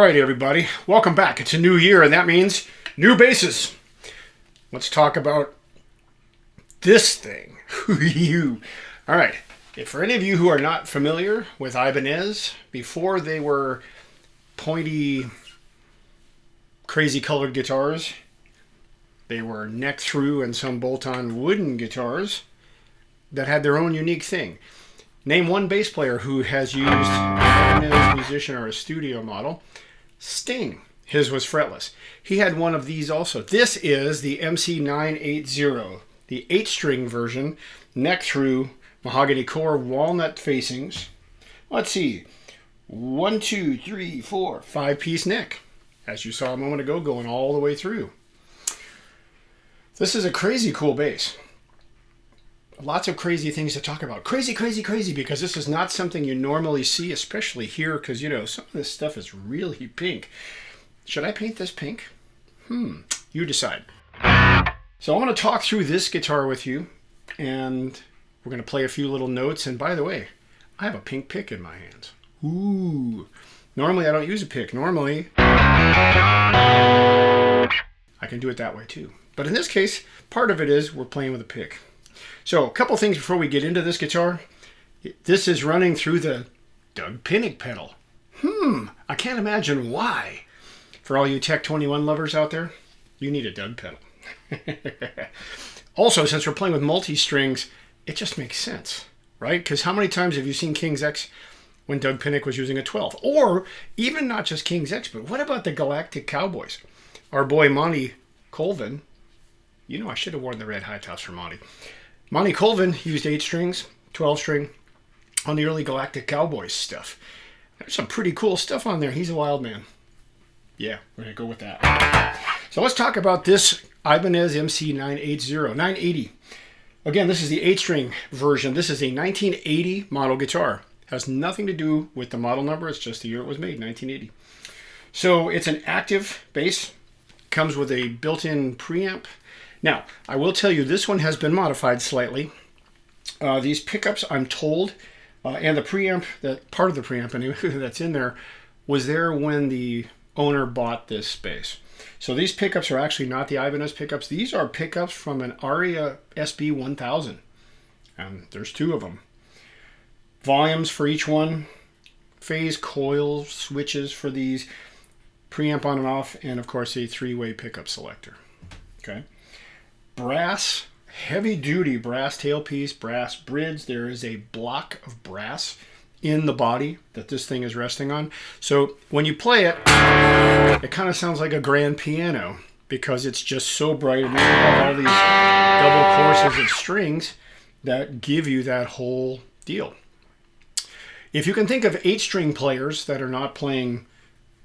Alright everybody, welcome back. It's a new year and that means new basses. Let's talk about this thing. Alright, for any of you who are not familiar with Ibanez, before they were pointy, crazy colored guitars, they were neck through and some bolt-on wooden guitars that had their own unique thing. Name one bass player who has used an Ibanez Musician or a studio model. Sting. His was fretless. He had one of these also. This is the MC980, the 8-string version, neck through, mahogany core, walnut facings. Let's see. 1, 2, 3, 4, 5-piece neck, as you saw a moment ago, going all the way through. This is a crazy cool bass. Lots of crazy things to talk about. Crazy, crazy, crazy, because this is not something you normally see, especially here, because, you know, some of this stuff is really pink. Should I paint this pink? You decide. So I'm going to talk through this guitar with you, and we're going to play a few little notes. And by the way, I have a pink pick in my hands. Ooh. Normally I don't use a pick. Normally I can do it that way too. But in this case, part of it is we're playing with a pick. So a couple things before we get into this guitar. This is running through the Doug Pinnick pedal. I can't imagine why. For all you Tech 21 lovers out there, you need a Doug pedal. Also, since we're playing with multi-strings, it just makes sense, right? Because how many times have you seen King's X when Doug Pinnick was using a 12? Or even not just King's X, but what about the Galactic Cowboys? Our boy Monty Colvin. You know, I should have worn the red high tops for Monty. Monty Colvin used 8 strings, 12 string on the early Galactic Cowboys stuff. There's some pretty cool stuff on there. He's a wild man. Yeah, we're going to go with that. So let's talk about this Ibanez MC980. Again, this is the 8-string version. This is a 1980 model guitar. Has nothing to do with the model number. It's just the year it was made, 1980. So it's an active bass. Comes with a built-in preamp. Now, I will tell you, this one has been modified slightly. These pickups, I'm told, and the preamp, that part of the preamp anyway, that's in there, was there when the owner bought this bass. So these pickups are actually not the Ibanez pickups. These are pickups from an Aria SB 1000. And there's 2 of them. Volumes for each one, phase coil switches for these, preamp on and off, and of course a 3-way pickup selector. Okay. Brass, heavy-duty brass tailpiece, brass bridge. There is a block of brass in the body that this thing is resting on. So when you play it, it kind of sounds like a grand piano because it's just so bright and you have all these double courses of strings that give you that whole deal. If you can think of 8-string players that are not playing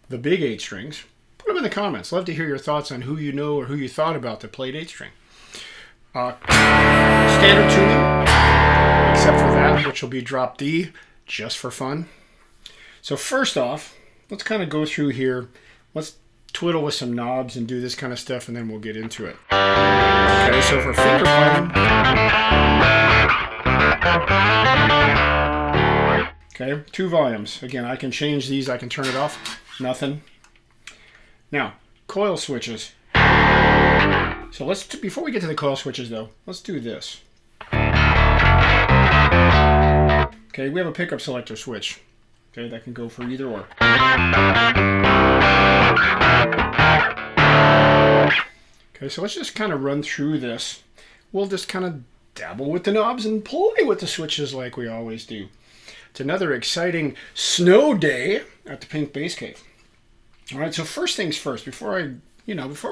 the big 8 strings, put them in the comments. Love to hear your thoughts on who you know or who you thought about that played 8-string. Standard tuning, except for that, which will be drop D, just for fun. So first off, let's kind of go through here. Let's twiddle with some knobs and do this kind of stuff, and then we'll get into it. Okay, so for finger playing, okay, 2 volumes. Again, I can change these. I can turn it off. Nothing. Now, coil switches. So let's, before we get to the coil switches though, let's do this. Okay, we have a pickup selector switch. Okay, that can go for either or. Okay, so let's just kind of run through this. We'll just kind of dabble with the knobs and play with the switches like we always do. It's another exciting snow day at the Pink Bass Cave. All right, so first things first, before we're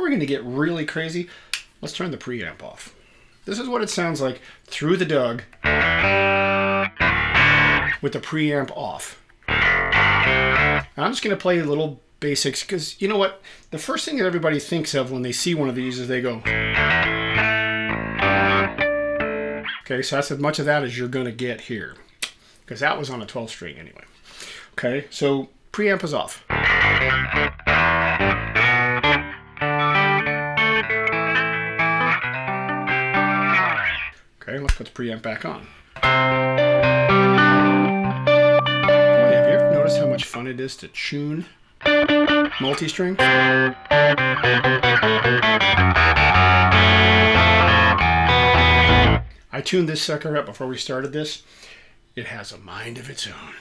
going to get really crazy, let's turn the preamp off. This is what it sounds like through the Doug with the preamp off. And I'm just going to play little basics because, you know what? The first thing that everybody thinks of when they see one of these is they go. Okay, so that's as much of that as you're going to get here because that was on a 12-string anyway. Okay, so preamp is off. Okay, let's put the preamp back on. Boy, have you ever noticed how much fun it is to tune? multi-string. I tuned this sucker up before we started this. It has a mind of its own.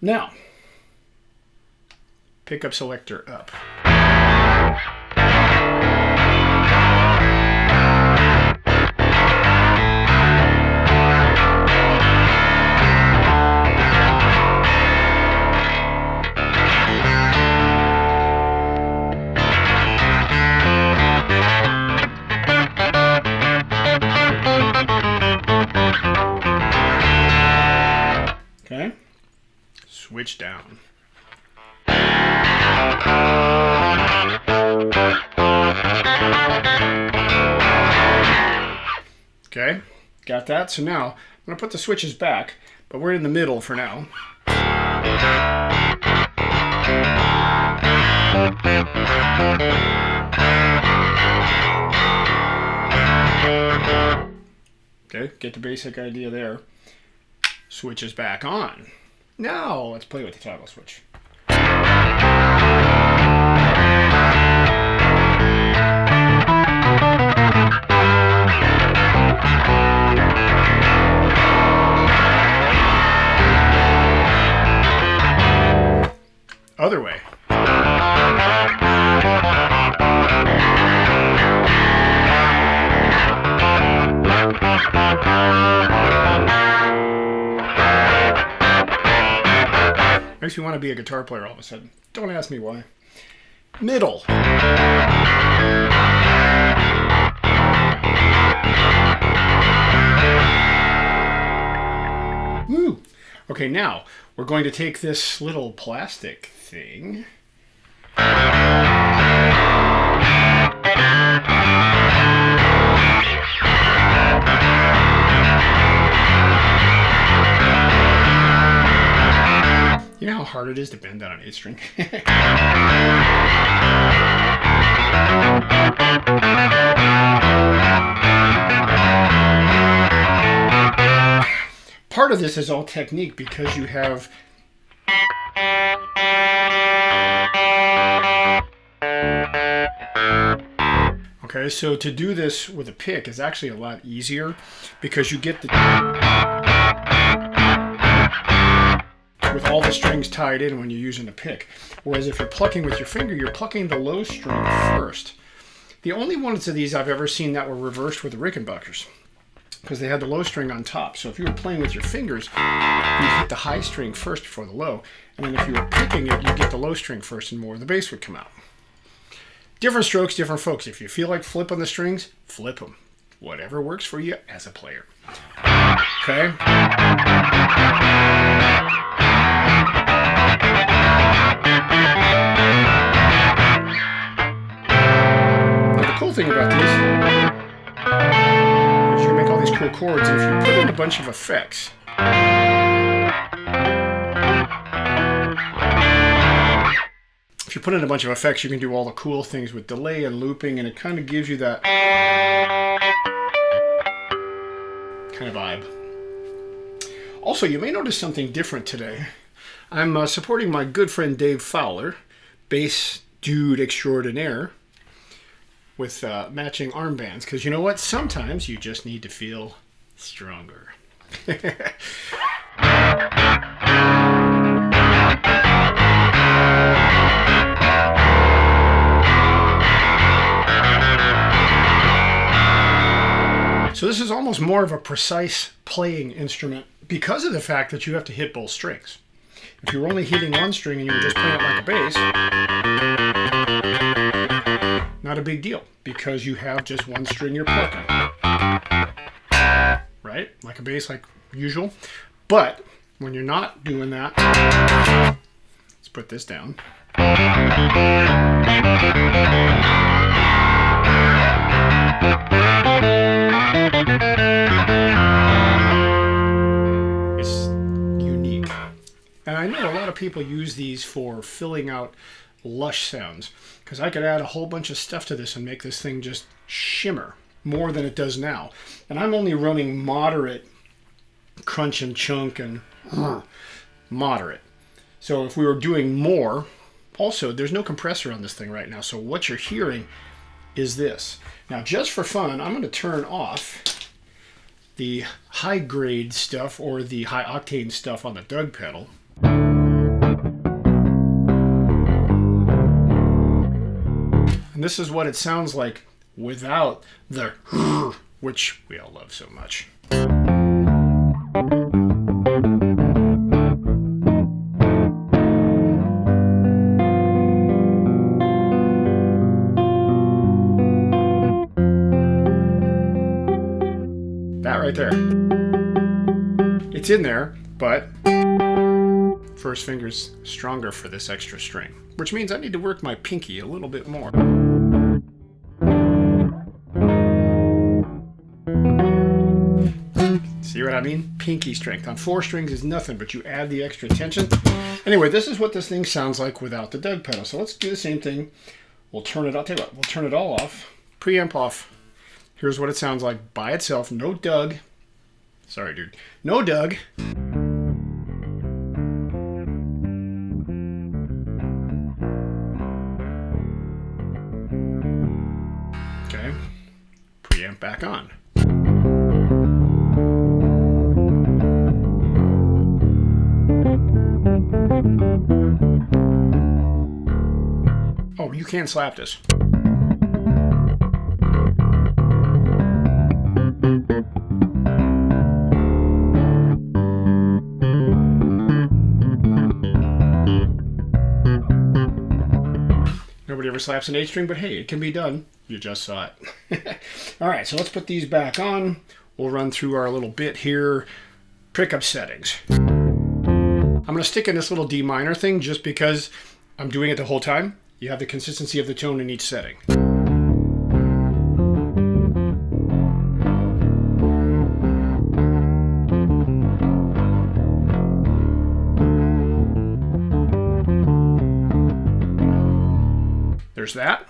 Now, pickup selector up. Okay, switch down. Okay, got that. So now I'm going to put the switches back, but we're in the middle for now. Okay, get the basic idea there. Switches back on. Now let's play with the toggle switch. Other way. Makes me want to be a guitar player all of a sudden. Don't ask me why. Middle. Woo! Okay, now we're going to take this little plastic thing. You know how hard it is to bend down an 8-string? Part of this is all technique because you have okay, so to do this with a pick is actually a lot easier because you get the with all the strings tied in when you're using a pick. Whereas if you're plucking with your finger, you're plucking the low string first. The only ones of these I've ever seen that were reversed were the Rickenbackers, because they had the low string on top. So if you were playing with your fingers, you'd hit the high string first before the low. And then if you were picking it, you'd get the low string first and more of the bass would come out. Different strokes, different folks. If you feel like flipping the strings, flip them. Whatever works for you as a player. Okay? Cool thing about this is you can make all these cool chords, and if you put in a bunch of effects, you can do all the cool things with delay and looping, and it kind of gives you that kind of vibe. Also, you may notice something different today. I'm supporting my good friend Dave Fowler, bass dude extraordinaire, with matching armbands, because you know what? Sometimes you just need to feel stronger. So this is almost more of a precise playing instrument because of the fact that you have to hit both strings. If you were only hitting one string and you were just playing it like a bass, not a big deal, because you have just one string you're plucking. Right? Like a bass, like usual. But when you're not doing that, let's put this down. It's unique. And I know a lot of people use these for filling out lush sounds, because I could add a whole bunch of stuff to this and make this thing just shimmer more than it does now. And I'm only running moderate crunch and chunk and moderate. So if we were doing more, also there's no compressor on this thing right now. So what you're hearing is this. Now just for fun, I'm going to turn off the high grade stuff or the high octane stuff on the Doug pedal. And this is what it sounds like without the which we all love so much. That right there. It's in there, but first finger's stronger for this extra string, which means I need to work my pinky a little bit more. See what I mean? Pinky strength. On 4 strings is nothing, but you add the extra tension. Anyway, this is what this thing sounds like without the Doug pedal. So let's do the same thing. We'll turn it, I'll tell you what, we'll turn it all off. Preamp off. Here's what it sounds like by itself. No Doug. Sorry, dude. No Doug. Okay. Preamp back on. Oh, you can't slap this. Nobody ever slaps an 8 string, but hey, it can be done. You just saw it. All right, so let's put these back on. We'll run through our little bit here. Pickup settings. I'm going to stick in this little D minor thing just because I'm doing it the whole time. You have the consistency of the tone in each setting. There's that.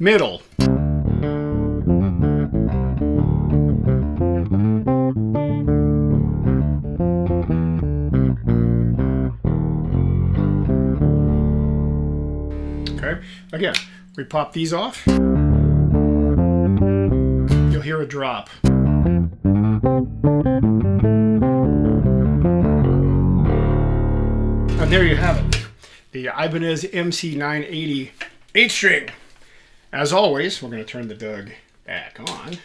Middle. Okay, again, we pop these off. You'll hear a drop. And there you have it. The Ibanez MC980 8 string. As always, we're going to turn the Doug back on.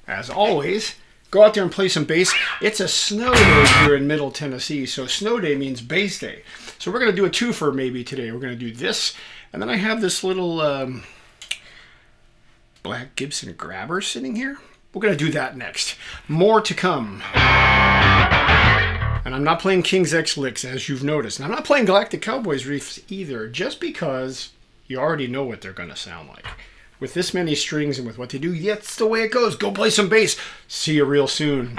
As always, go out there and play some bass. It's a snow day here in Middle Tennessee, so snow day means bass day. So we're going to do a twofer maybe today. We're going to do this, and then I have this little Black Gibson grabber sitting here. We're going to do that next. More to come. And I'm not playing King's X licks, as you've noticed. And I'm not playing Galactic Cowboys riffs either, just because you already know what they're going to sound like. With this many strings and with what they do, that's the way it goes. Go play some bass. See you real soon.